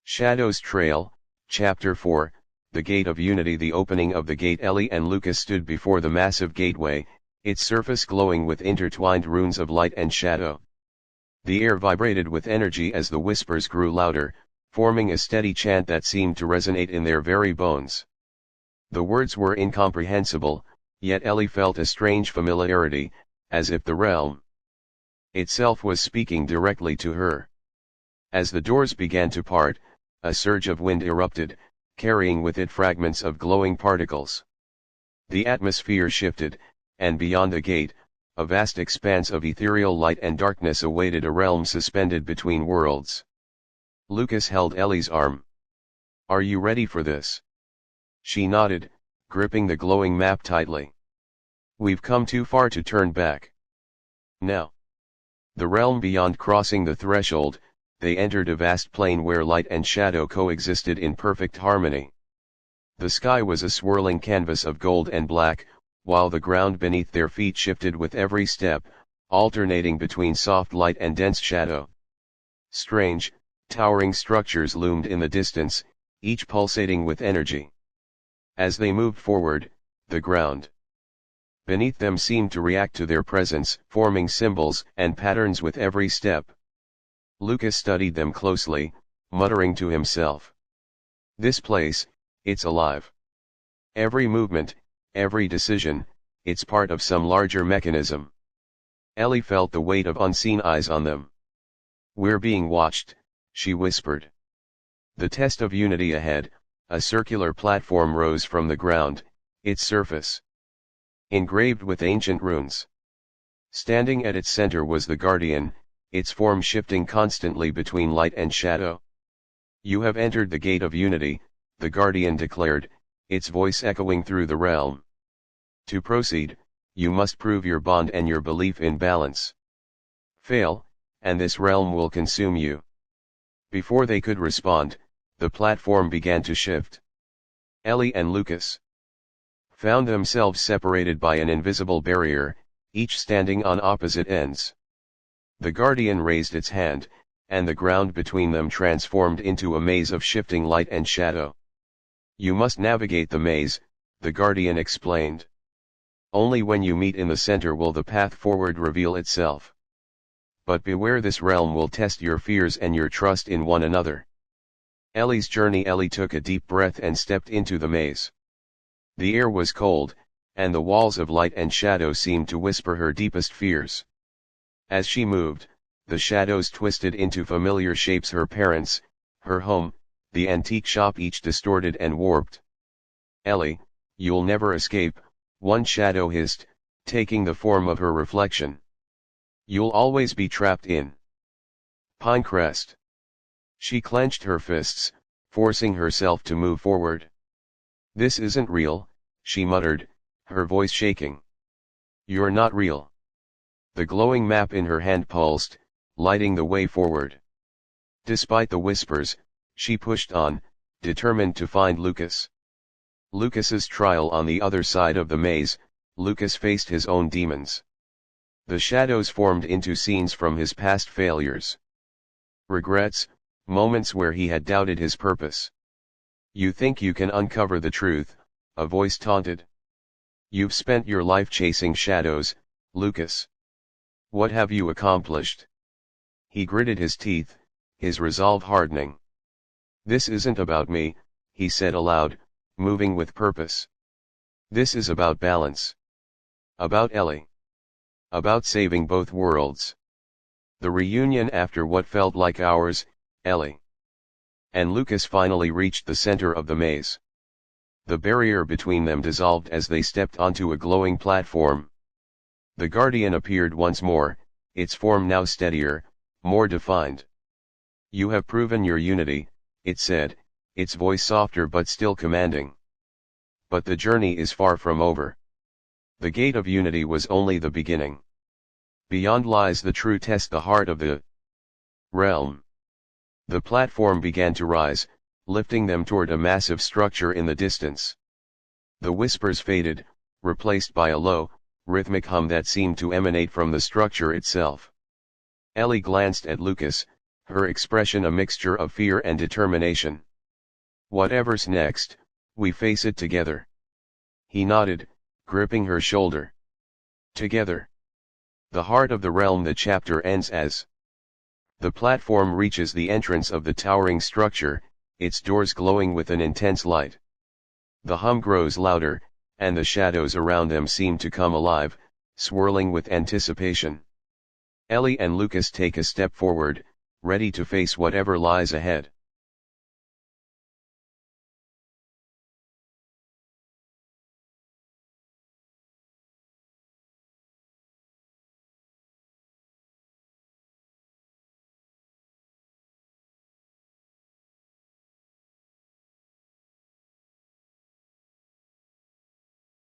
Shadow's Trail, Chapter 4, The Gate of Unity. The opening of the gate. Ellie and Lucas stood before the massive gateway, its surface glowing with intertwined runes of light and shadow. The air vibrated with energy as the whispers grew louder, forming a steady chant that seemed to resonate in their very bones. The words were incomprehensible, yet Ellie felt a strange familiarity, as if the realm itself was speaking directly to her. As the doors began to part, a surge of wind erupted, carrying with it fragments of glowing particles. The atmosphere shifted, and beyond the gate, a vast expanse of ethereal light and darkness awaited, a realm suspended between worlds. Lucas held Ellie's arm. "Are you ready for this?" She nodded, gripping the glowing map tightly. "We've come too far to turn back. Now." The realm beyond. Crossing the threshold, they entered a vast plain where light and shadow coexisted in perfect harmony. The sky was a swirling canvas of gold and black, while the ground beneath their feet shifted with every step, alternating between soft light and dense shadow. Strange, towering structures loomed in the distance, each pulsating with energy. As they moved forward, the ground beneath them seemed to react to their presence, forming symbols and patterns with every step. Lucas studied them closely, muttering to himself. "This place, it's alive. Every movement, every decision, it's part of some larger mechanism." Ellie felt the weight of unseen eyes on them. "We're being watched," she whispered. The test of unity ahead. A circular platform rose from the ground, its surface engraved with ancient runes. Standing at its center was the Guardian, its form shifting constantly between light and shadow. "You have entered the Gate of Unity," the Guardian declared, its voice echoing through the realm. "To proceed, you must prove your bond and your belief in balance. Fail, and this realm will consume you." Before they could respond, the platform began to shift. Ellie and Lucas found themselves separated by an invisible barrier, each standing on opposite ends. The Guardian raised its hand, and the ground between them transformed into a maze of shifting light and shadow. "You must navigate the maze," the Guardian explained. "Only when you meet in the center will the path forward reveal itself. But beware, this realm will test your fears and your trust in one another." Ellie's journey. Ellie took a deep breath and stepped into the maze. The air was cold, and the walls of light and shadow seemed to whisper her deepest fears. As she moved, the shadows twisted into familiar shapes: her parents, her home, the antique shop, each distorted and warped. "Ellie, you'll never escape," one shadow hissed, taking the form of her reflection. "You'll always be trapped in Pinecrest." She clenched her fists, forcing herself to move forward. "This isn't real," she muttered, her voice shaking. "You're not real." The glowing map in her hand pulsed, lighting the way forward. Despite the whispers, she pushed on, determined to find Lucas. Lucas's trial. On the other side of the maze, Lucas faced his own demons. The shadows formed into scenes from his past failures. Regrets, moments where he had doubted his purpose. "You think you can uncover the truth?" a voice taunted. "You've spent your life chasing shadows, Lucas. What have you accomplished?" He gritted his teeth, his resolve hardening. "This isn't about me," he said aloud, moving with purpose. "This is about balance. About Ellie. About saving both worlds. The reunion after what felt like hours, Ellie and Lucas finally reached the center of the maze. The barrier between them dissolved as they stepped onto a glowing platform. The Guardian appeared once more, its form now steadier, more defined. "You have proven your unity," it said, its voice softer but still commanding. "But the journey is far from over. The Gate of Unity was only the beginning. Beyond lies the true test, the heart of the realm." The platform began to rise, lifting them toward a massive structure in the distance. The whispers faded, replaced by a low, rhythmic hum that seemed to emanate from the structure itself. Ellie glanced at Lucas, her expression a mixture of fear and determination. "Whatever's next, we face it together." He nodded, gripping her shoulder. "Together." The heart of the realm. The chapter ends as the platform reaches the entrance of the towering structure, its doors glowing with an intense light. The hum grows louder, and the shadows around them seem to come alive, swirling with anticipation. Ellie and Lucas take a step forward, ready to face whatever lies ahead.